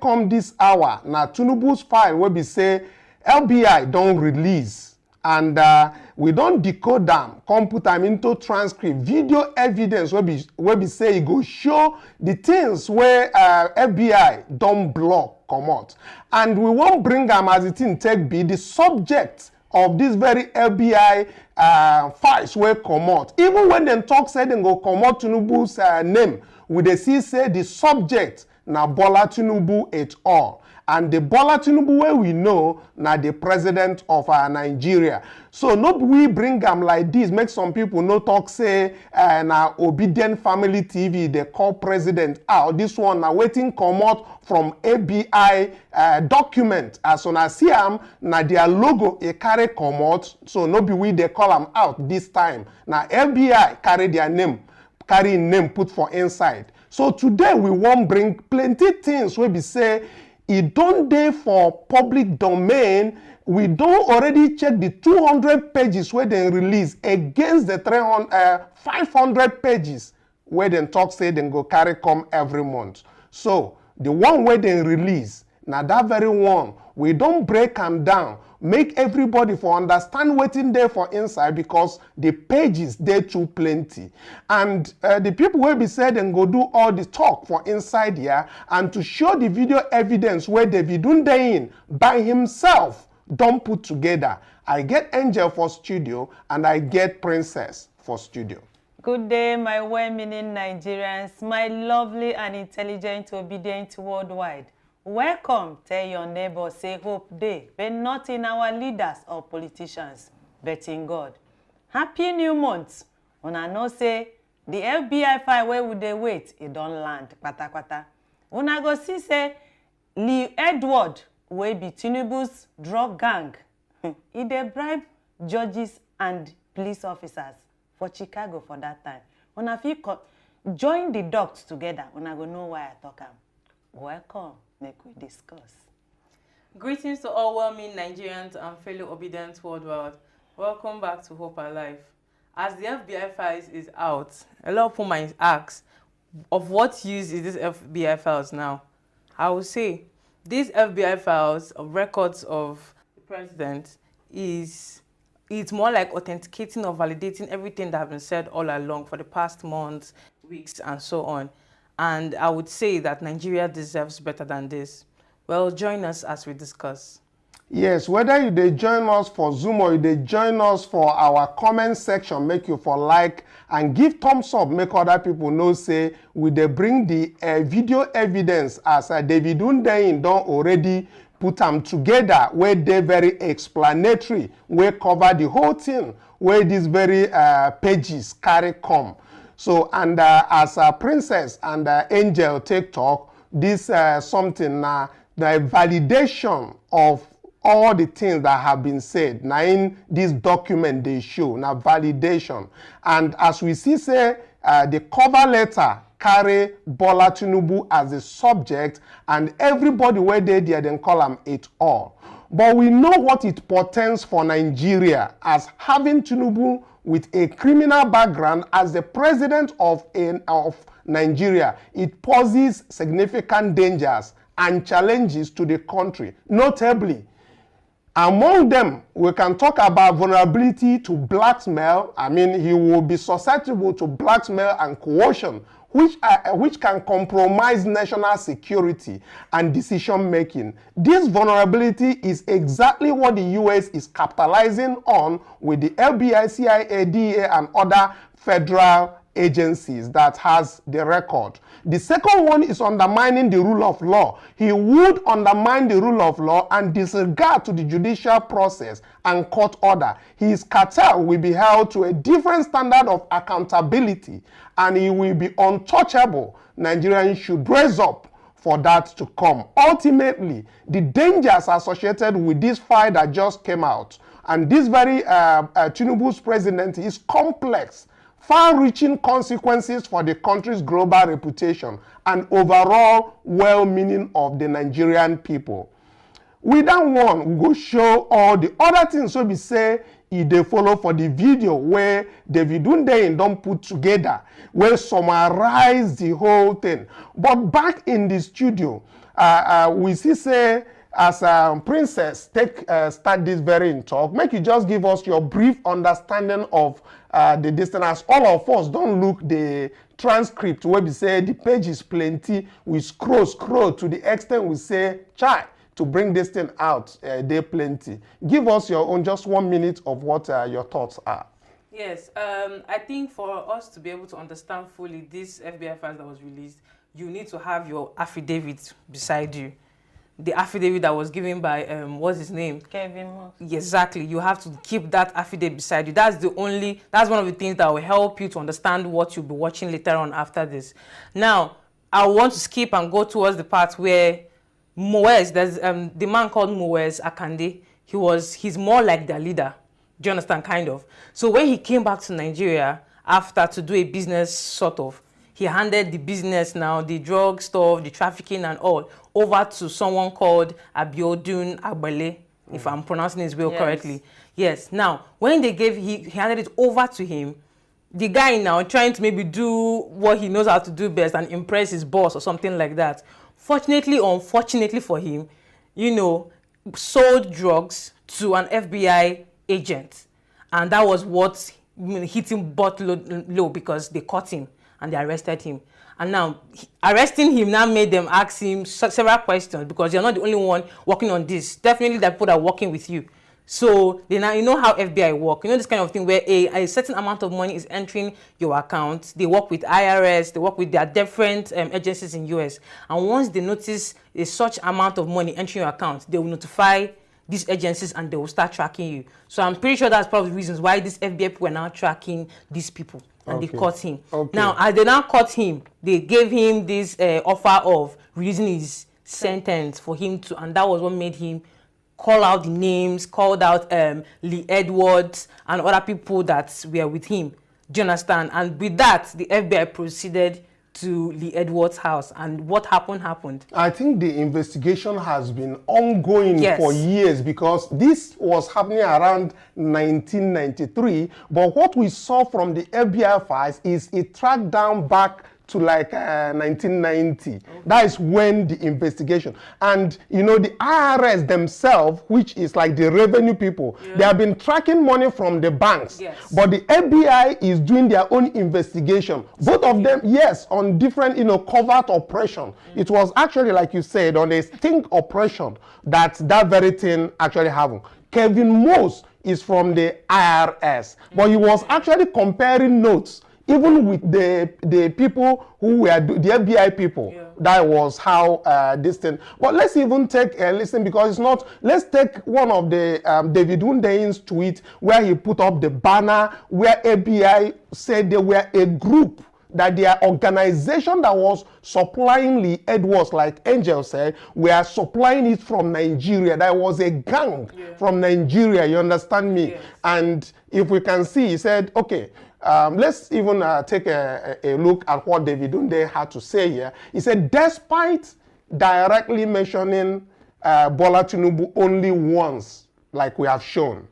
come this hour, now Tinubu's file will be say LBI don't release. And we don't decode them, come put them into transcript, video evidence where we say it go show the things where FBI don't block come out. And we won't bring them as it in take be the subject of this very FBI files where come out. Even when they talk say they go come out Tinubu's name, we they see say the subject na Bola Tinubu et al. And the Bola Tinubu where we know na the president of Nigeria. So not we bring them like this, make some people no talk say na obedient family TV they call president out. This one na waiting come out from ABI document. As soon as see am na their logo a carry come out. So no be we they call them out this time. Now FBI carry their name, carry name put for inside. So today we won't bring plenty things where we say it don't dey for public domain. We don't already check the 200 pages where they release against the 500 pages where they talk say they go carry come every month. So the one where they release, now that very one, we don't break them down. Make everybody for understand what's in there for inside because the pages they too plenty. And the people will be said and go do all the talk for inside here and to show the video evidence where David Undein by himself don't put together. I get Angel for studio and I get Princess for studio. Good day, my well-meaning Nigerians, my lovely and intelligent, obedient worldwide. Welcome, tell your neighbor, say hope day, but not in our leaders or politicians, but in God. Happy new month. Una know say the FBI file where would they wait, it don't land, pata pata. Una go see say Lee Edward wey be Tinubu's drug gang. He dey bribe judges and police officers for Chicago for that time. Una fit join the dots together. Una go know why I talk am. Welcome. Make we discuss. Greetings to all well-meaning Nigerians and fellow obedient worldwide. Welcome back to Hope Alive. As the FBI files is out, a lot of people might ask, of what use is this FBI files now? I will say, these FBI files of records of the president it's more like authenticating or validating everything that has been said all along for the past months, weeks, and so on. And I would say that Nigeria deserves better than this. Well, join us as we discuss. Yes, whether you they join us for Zoom or you they join us for our comment section, make you for like and give thumbs up, make other people know say we they bring the video evidence as David Undein don't already put them together where they very explanatory, where cover the whole thing, where these very pages carry come. So, and as a Princess and Angel take talk, this something the validation of all the things that have been said. Now in this document they show now validation. And as we see say the cover letter carry Bola Tinubu as the subject and everybody where they there then call them it all. But we know what it portends for Nigeria as having Tinubu with a criminal background as the president of Nigeria. It poses significant dangers and challenges to the country. Notably, among them, we can talk about vulnerability to blackmail. I mean, he will be susceptible to blackmail and coercion, which can compromise national security and decision-making. This vulnerability is exactly what the U.S. is capitalizing on with the FBI, CIA, DEA, and other federal agencies that has the record. The second one is undermining the rule of law. He would undermine the rule of law and disregard to the judicial process and court order. His cartel will be held to a different standard of accountability and he will be untouchable. Nigerians should raise up for that to come. Ultimately, the dangers associated with this fight that just came out and this very Tinubu's presidency is complex, far-reaching consequences for the country's global reputation and overall well-meaning of the Nigerian people. With that one, we go show all the other things so we say they follow for the video where David Undein don't put together, where summarize the whole thing. But back in the studio, we see say as Princess take start this very in talk, make you just give us your brief understanding of the distance. As all of us don't look the transcript where we say the page is plenty, we scroll to the extent we say chai to bring this thing out, they plenty. Give us your own just 1 minute of what your thoughts are. Yes, I think for us to be able to understand fully this FBI files that was released, you need to have your affidavit beside you. The affidavit that was given by, what's his name? Kevin Moss. Exactly. You have to keep that affidavit beside you. That's one of the things that will help you to understand what you'll be watching later on after this. Now, I want to skip and go towards the part where Moez, there's the man called Moez Akande. He's more like their leader. Do you understand? Kind of. So when he came back to Nigeria after to do a business sort of, he handed the business now, the drug stuff, the trafficking and all, over to someone called Abiodun Agbale, if I'm pronouncing his will correctly. Yes. Now, when he handed it over to him, the guy now trying to maybe do what he knows how to do best and impress his boss or something like that. Fortunately or unfortunately for him, sold drugs to an FBI agent. And that was what hit him butt low because they caught him and they arrested him. And now, arresting him now made them ask him several questions because you're not the only one working on this. Definitely the people that are working with you. So they now, you know how FBI work. You know this kind of thing where a certain amount of money is entering your account. They work with IRS. They work with their different agencies in US. And once they notice a such amount of money entering your account, they will notify these agencies and they will start tracking you. So I'm pretty sure that's probably the reasons why these FBI people were now tracking these people. And they caught him. Now, as they now caught him, they gave him this offer of releasing his sentence for him to, and that was what made him call out the names, called out Lee Edwards and other people that were with him. Do you understand? And with that, the FBI proceeded to Lee Edwards' house, and what happened. I think the investigation has been ongoing for years because this was happening around 1993. But what we saw from the FBI files is it tracked down back to like 1990. That is when the investigation. And the IRS themselves, which is like the revenue people, they have been tracking money from the banks. But the FBI is doing their own investigation. Both of them, on different, covert operation. It was actually, like you said, on a sting operation that very thing actually happened. Kevin Moss is from the IRS, but he was actually comparing notes even with the people who were the FBI people. That was how this thing. But let's even take a listen because it's not. Let's take one of the David Hundeyin tweet where he put up the banner where FBI said they were a group, that their organization that was supplying Lee Edwards, like Angel said, were supplying it from Nigeria. That was a gang from Nigeria, you understand me? And if we can see, he said, okay, let's even take a look at what David Hundeyin had to say here. He said, despite directly mentioning Bola Tinubu only once, like we have shown,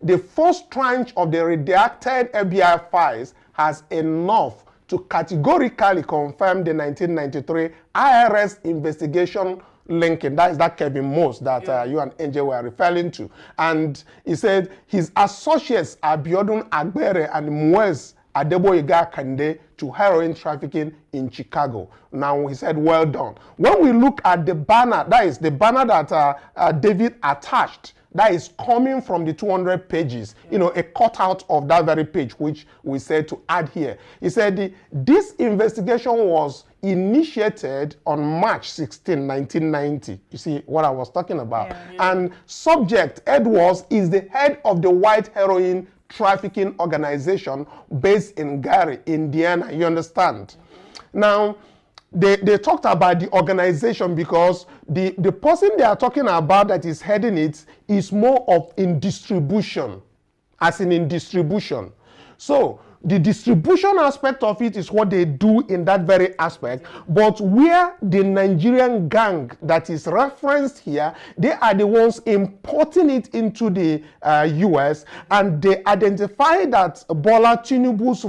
the first tranche of the redacted FBI files has enough to categorically confirm the 1993 IRS investigation linking. That is that Kevin Moss that you and Angel were referring to. And he said his associates Abiodun Agbere and Moez Adeboyega Kande to heroin trafficking in Chicago. Now he said, well done. When we look at the banner, that is the banner that David attached, that is coming from the 200 pages, a cutout of that very page, which we said to add here. He said this investigation was initiated on March 16, 1990. You see what I was talking about. And subject Edwards is the head of the white heroin trafficking organization based in Gary, Indiana. You understand? Now, they talked about the organization because the person they are talking about that is heading it is more of in distribution, as in distribution. So the distribution aspect of it is what they do in that very aspect. But where the Nigerian gang that is referenced here, they are the ones importing it into the US, and they identify that Bola Tinubu's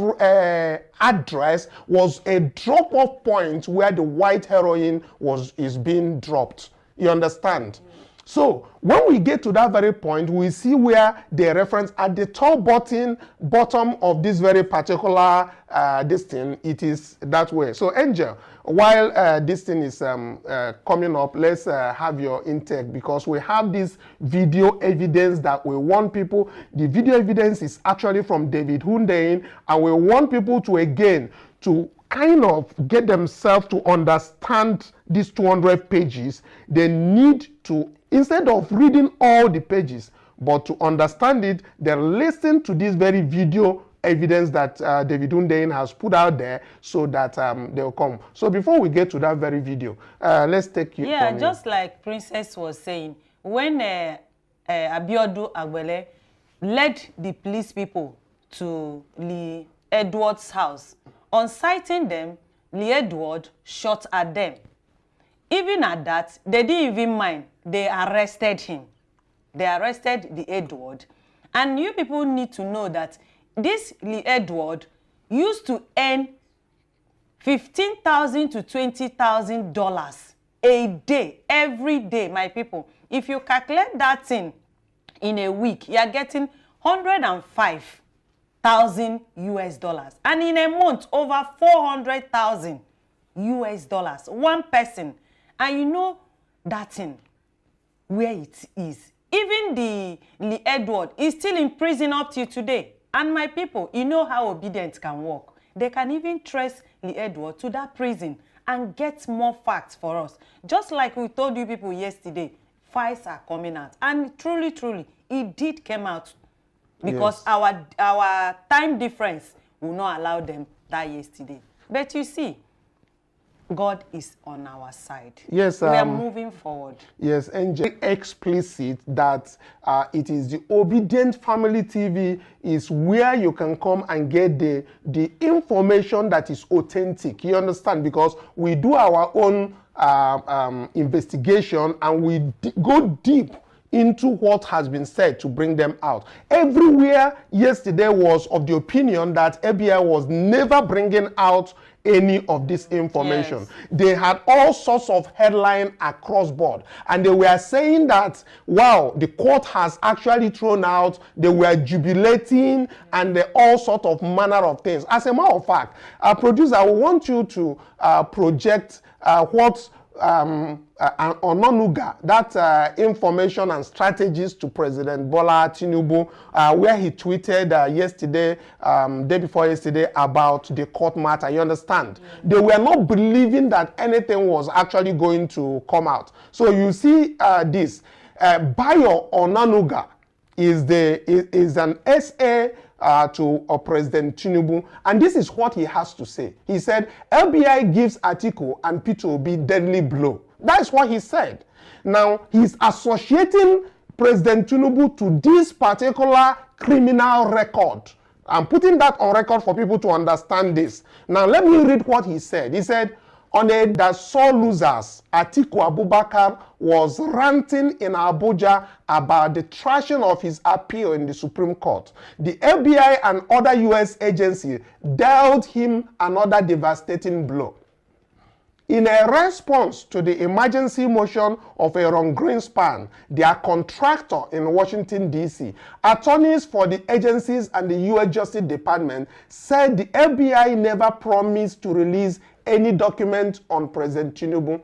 address was a drop-off point where the white heroin is being dropped. You understand? So when we get to that very point, we see where they reference at the top bottom of this very particular this thing. It is that way. So Angel, while this thing is coming up, let's have your intake, because we have this video evidence that we want people. The video evidence is actually from David Hundeyin, and we want people to again to kind of get themselves to understand these 200 pages. They need to, instead of reading all the pages, but to understand it, they listen to this very video evidence that David Hundeyin has put out there, so that they'll come. So before we get to that very video, let's take you. Yeah, just like Princess was saying, when Abiodun Agbele led the police people to Lee Edward's house, on sighting them, Lee Edward shot at them. Even at that, they didn't even mind. They arrested him. They arrested the Edward. And you people need to know that this Lee Edward used to earn $15,000 to $20,000 a day, every day, my people. If you calculate that thing in a week, you are getting 105,000 US dollars. And in a month, over 400,000 US dollars. One person. And you know that thing, where it is. Even the Lee Edward is still in prison up till today. And my people, you know how obedience can work. They can even trace Lee Edward to that prison and get more facts for us. Just like we told you people yesterday, files are coming out. And truly, truly, it did come out. Because yes, our time difference will not allow them that yesterday. But you see, God is on our side. Yes, we are moving forward. Yes, and explicit that it is the Obedient Family TV is where you can come and get the information that is authentic. You understand? Because we do our own investigation, and we go deep into what has been said to bring them out. Everywhere yesterday was of the opinion that FBI was never bringing out any of this information. Yes. They had all sorts of headline across board, and they were saying that, wow, the court has actually thrown out, they were jubilating, and all sorts of manner of things. As a matter of fact, producer, I want you to project what Ononuga, that information and strategies to President Bola Tinubu, where he tweeted yesterday, day before yesterday, about the court matter. You understand? They were not believing that anything was actually going to come out. So you see this. Bayo Ononuga is an SA to President Tinubu, and this is what he has to say. He said, LBI gives Atiku and P2B deadly blow. That's what he said. Now, he's associating President Tinubu to this particular criminal record. I'm putting that on record for people to understand this. Now, let me read what he said. He said, on a that saw losers, Atiku Abubakar was ranting in Abuja about the trashing of his appeal in the Supreme Court. The FBI and other U.S. agencies dealt him another devastating blow. In a response to the emergency motion of Aaron Greenspan, their contractor in Washington, D.C., attorneys for the agencies and the U.S. Justice Department said the FBI never promised to release any document on President Tinubu.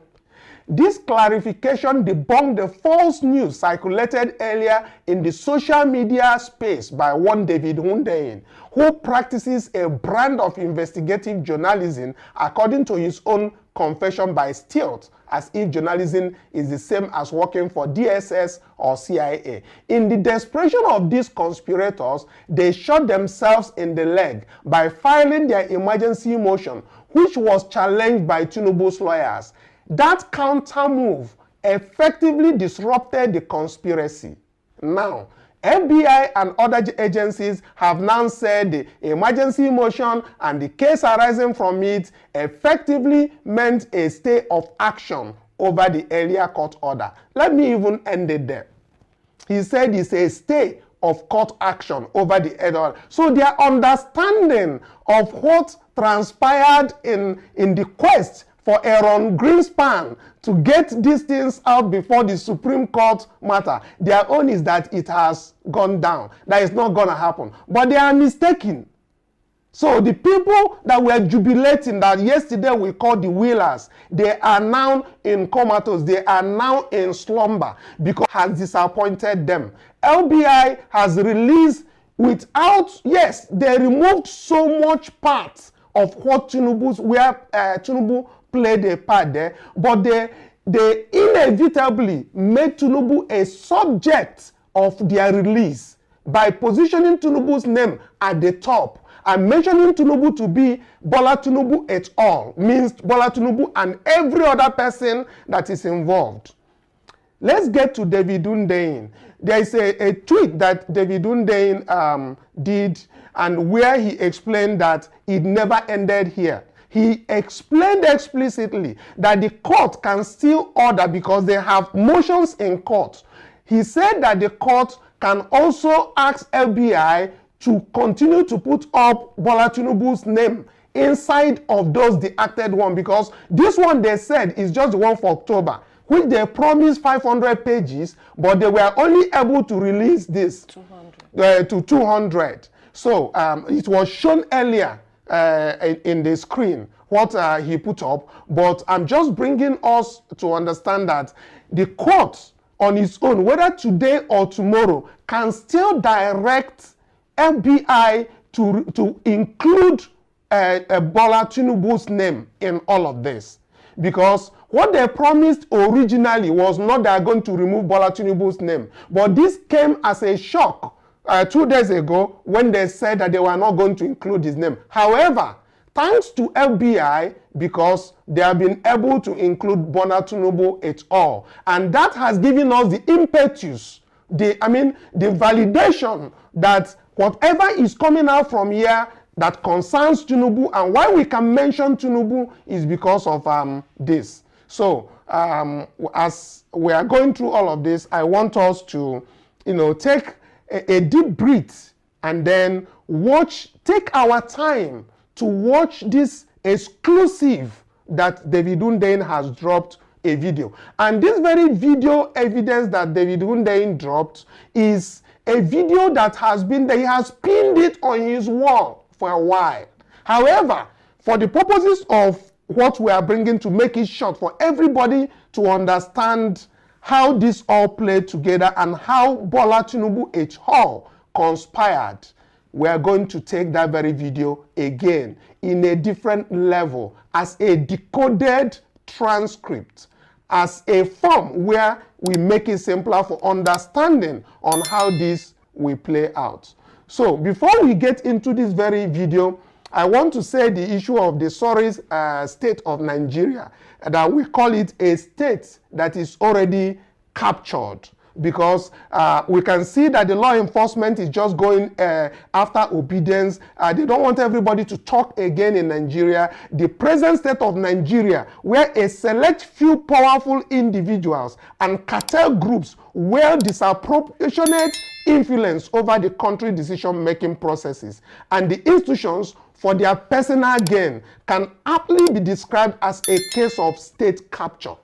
This clarification debunked the false news circulated earlier in the social media space by one David Hundeyin, who practices a brand of investigative journalism according to his own confession by stealth, as if journalism is the same as working for DSS or CIA. In the desperation of these conspirators, they shot themselves in the leg by filing their emergency motion, which was challenged by Tinubu's lawyers. That counter move effectively disrupted the conspiracy. Now, FBI and other agencies have now said the emergency motion and the case arising from it effectively meant a stay of action over the earlier court order. Let me even end it there. He said it's a stay of court action over the order. So their understanding of what transpired in the quest for Aaron Greenspan to get these things out before the Supreme Court matter, their own is that it has gone down. That is not going to happen. But they are mistaken. So the people that were jubilating that yesterday we called the wheelers, they are now in comatose. They are now in slumber because it has disappointed them. LBI has released without, yes, they removed so much part of what Thiefnubu played a part there, but they inevitably made Thiefnubu a subject of their release by positioning Thiefnubu's name at the top and mentioning Thiefnubu to be Bola Thiefnubu et al. Means Bola Thiefnubu and every other person that is involved. Let's get to David Hundeyin. There is a tweet that David Hundeyin did, and where he explained that it never ended here. He explained explicitly that the court can still order because they have motions in court. He said that the court can also ask FBI to continue to put up Bola Thiefnubu's name inside of those the acted one, because this one they said is just the one for October, which they promised 500 pages, but they were only able to release this 200. To 200. So it was shown earlier in the screen what he put up, but I'm just bringing us to understand that the court on its own, whether today or tomorrow, can still direct FBI to include Bola Thiefnubu's name in all of this. Because what they promised originally was not they are going to remove Bola Thiefnubu's name. But this came as a shock 2 days ago when they said that they were not going to include his name. However, thanks to FBI, because they have been able to include Bola Thiefnubu et al. And that has given us the impetus, the validation that whatever is coming out from here that concerns Thiefnubu, and why we can mention Thiefnubu is because of this. So as we are going through all of this, I want us to, take a deep breath and then take our time to watch this exclusive that David Hundeyin has dropped a video. And this very video evidence that David Hundeyin dropped is a video that has been there. He has pinned it on his wall for a while. However, for the purposes of what we are bringing to make it short for everybody to understand how this all played together and how Bola Thiefnubu et al. Conspired, we are going to take that very video again in a different level as a decoded transcript, as a form where we make it simpler for understanding on how this will play out. So before we get into this very video, I want to say the issue of the sorry state of Nigeria, that we call it a state that is already captured, because we can see that the law enforcement is just going after obedience. They don't want everybody to talk again in Nigeria. The present state of Nigeria, where a select few powerful individuals and cartel groups wield disproportionate influence over the country decision-making processes and the institutions for their personal gain, can aptly be described as a case of state capture.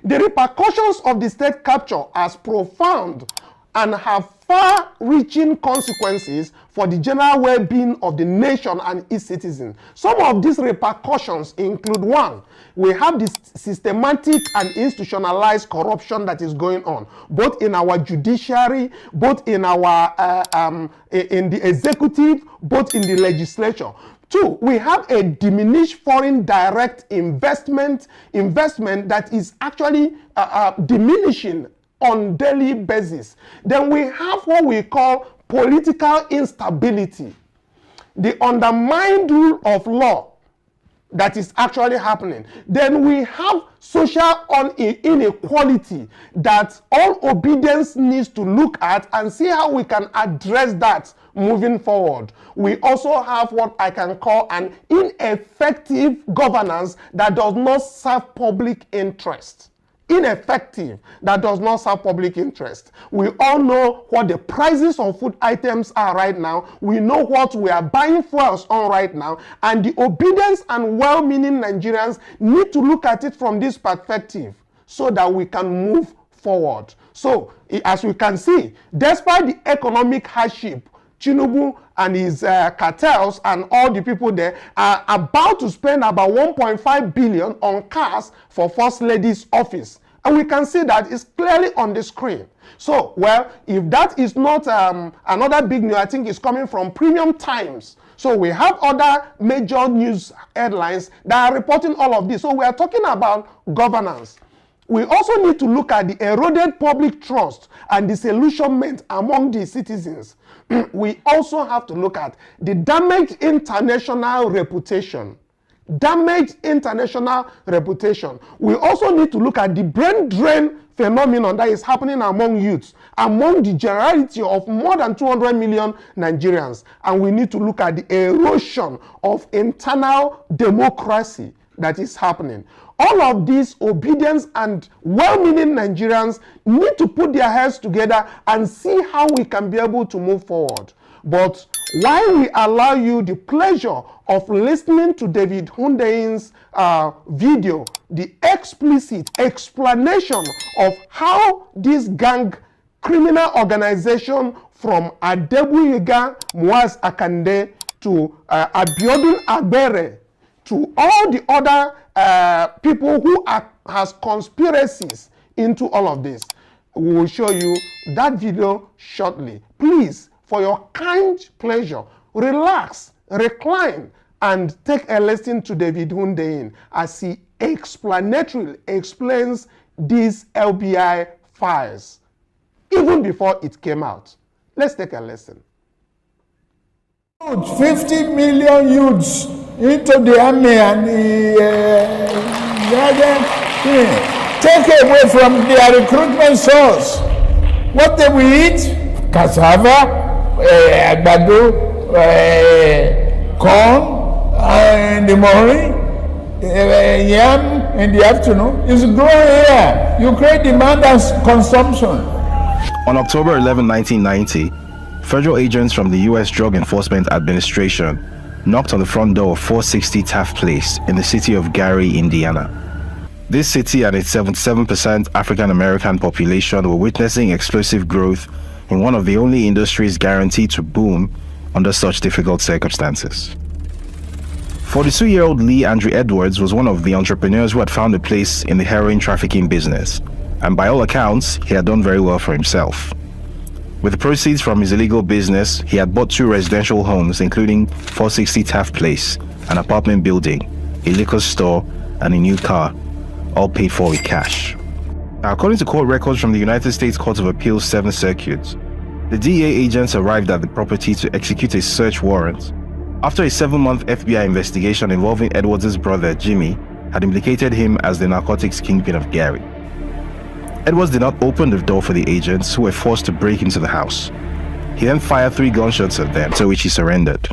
The repercussions of the state capture are profound and have far-reaching consequences for the general well-being of the nation and its citizens. Some of these repercussions include: one, we have this systematic and institutionalized corruption that is going on, both in our judiciary, both in our in the executive, both in the legislature. Two, we have a diminished foreign direct investment that is actually diminishing on daily basis. Then we have what we call political instability. The undermined rule of law that is actually happening. Then we have social inequality that all obedience needs to look at and see how we can address that moving forward. We also have what I can call an ineffective governance that does not serve public interest. Ineffective that does not serve public interest. We all know what the prices of food items are right now. We know what we are buying fuels on right now, and the obedience and well-meaning Nigerians need to look at it from this perspective so that we can move forward. So as we can see, despite the economic hardship, Thiefnubu and his cartels and all the people there are about to spend about 1.5 billion on cars for First Lady's office. And we can see that it's clearly on the screen. So, well, if that is not another big news, I think it's coming from Premium Times. So we have other major news headlines that are reporting all of this. So we are talking about governance. We also need to look at the eroded public trust and disillusionment among the citizens. We also have to look at the damaged international reputation. Damaged international reputation. We also need to look at the brain drain phenomenon that is happening among youths, among the generality of more than 200 million Nigerians. And we need to look at the erosion of internal democracy that is happening. All of these obedience and well-meaning Nigerians need to put their heads together and see how we can be able to move forward. But while we allow you the pleasure of listening to David Hundein's video, the explicit explanation of how this gang criminal organization from Adebuyega Muaz Akande to Abiodun Agbere to all the other people who has conspiracies into all of this. We will show you that video shortly. Please, for your kind pleasure, relax, recline, and take a listen to David Hundein as he explanatorily explains these LBI files, even before it came out. Let's take a listen. 50 million youths into the army and take away from their recruitment source. What they will eat? Cassava, agbado, corn in the morning, yam in the afternoon. It's growing here. You create demand and consumption. On October 11, 1990, federal agents from the U.S. Drug Enforcement Administration knocked on the front door of 460 Taft Place in the city of Gary, Indiana. This city and its 77% African-American population were witnessing explosive growth in one of the only industries guaranteed to boom under such difficult circumstances. 42-year-old Lee Andrew Edwards was one of the entrepreneurs who had found a place in the heroin trafficking business, and by all accounts, he had done very well for himself. With the proceeds from his illegal business, he had bought 2 residential homes, including 460 Taft Place, an apartment building, a liquor store, and a new car, all paid for with cash. Now, according to court records from the United States Court of Appeals 7th Circuit, the DEA agents arrived at the property to execute a search warrant after a 7-month FBI investigation involving Edwards' brother, Jimmy, had implicated him as the narcotics kingpin of Gary. Edwards did not open the door for the agents, who were forced to break into the house. He then fired 3 gunshots at them, to which he surrendered.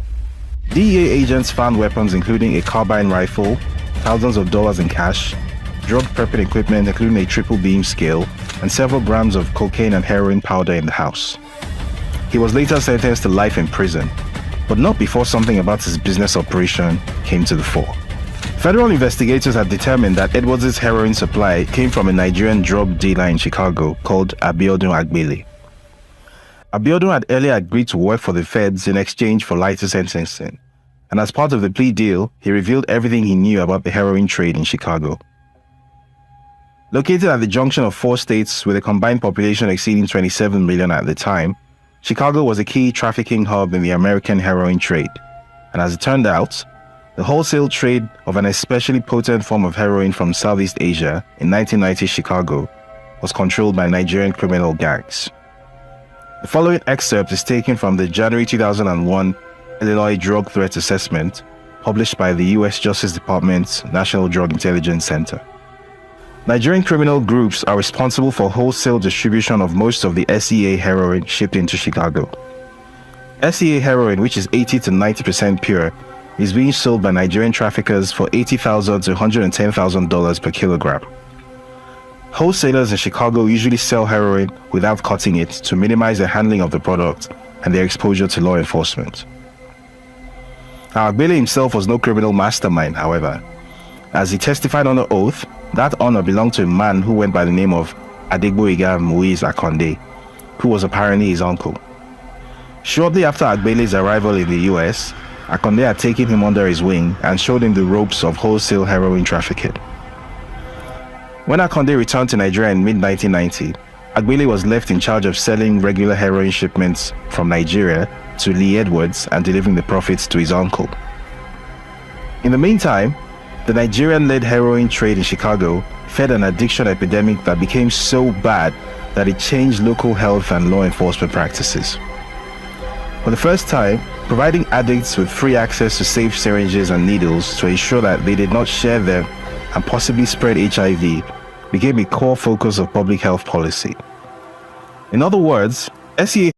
DEA agents found weapons including a carbine rifle, thousands of dollars in cash, drug prepping equipment including a triple beam scale, and several grams of cocaine and heroin powder in the house. He was later sentenced to life in prison, but not before something about his business operation came to the fore. Federal investigators had determined that Edwards' heroin supply came from a Nigerian drug dealer in Chicago called Abiodun Agbele. Abiodun had earlier agreed to work for the feds in exchange for lighter sentencing, and as part of the plea deal, he revealed everything he knew about the heroin trade in Chicago. Located at the junction of 4 states with a combined population exceeding 27 million at the time, Chicago was a key trafficking hub in the American heroin trade, and as it turned out, the wholesale trade of an especially potent form of heroin from Southeast Asia in 1990 Chicago was controlled by Nigerian criminal gangs. The following excerpt is taken from the January 2001 Illinois Drug Threat Assessment, published by the US Justice Department's National Drug Intelligence Center. Nigerian criminal groups are responsible for wholesale distribution of most of the SEA heroin shipped into Chicago. SEA heroin, which is 80 to 90% pure, is being sold by Nigerian traffickers for $80,000 to $110,000 per kilogram. Wholesalers in Chicago usually sell heroin without cutting it to minimize the handling of the product and their exposure to law enforcement. Agbele himself was no criminal mastermind, however. As he testified under oath, that honor belonged to a man who went by the name of Adegboyega Muiz Akonde, who was apparently his uncle. Shortly after Agbele's arrival in the US, Akonde had taken him under his wing and showed him the ropes of wholesale heroin trafficking. When Akonde returned to Nigeria in mid-1990, Agbele was left in charge of selling regular heroin shipments from Nigeria to Lee Edwards and delivering the profits to his uncle. In the meantime, the Nigerian-led heroin trade in Chicago fed an addiction epidemic that became so bad that it changed local health and law enforcement practices. For the first time, providing addicts with free access to safe syringes and needles to ensure that they did not share them and possibly spread HIV became a core focus of public health policy. In other words, SEA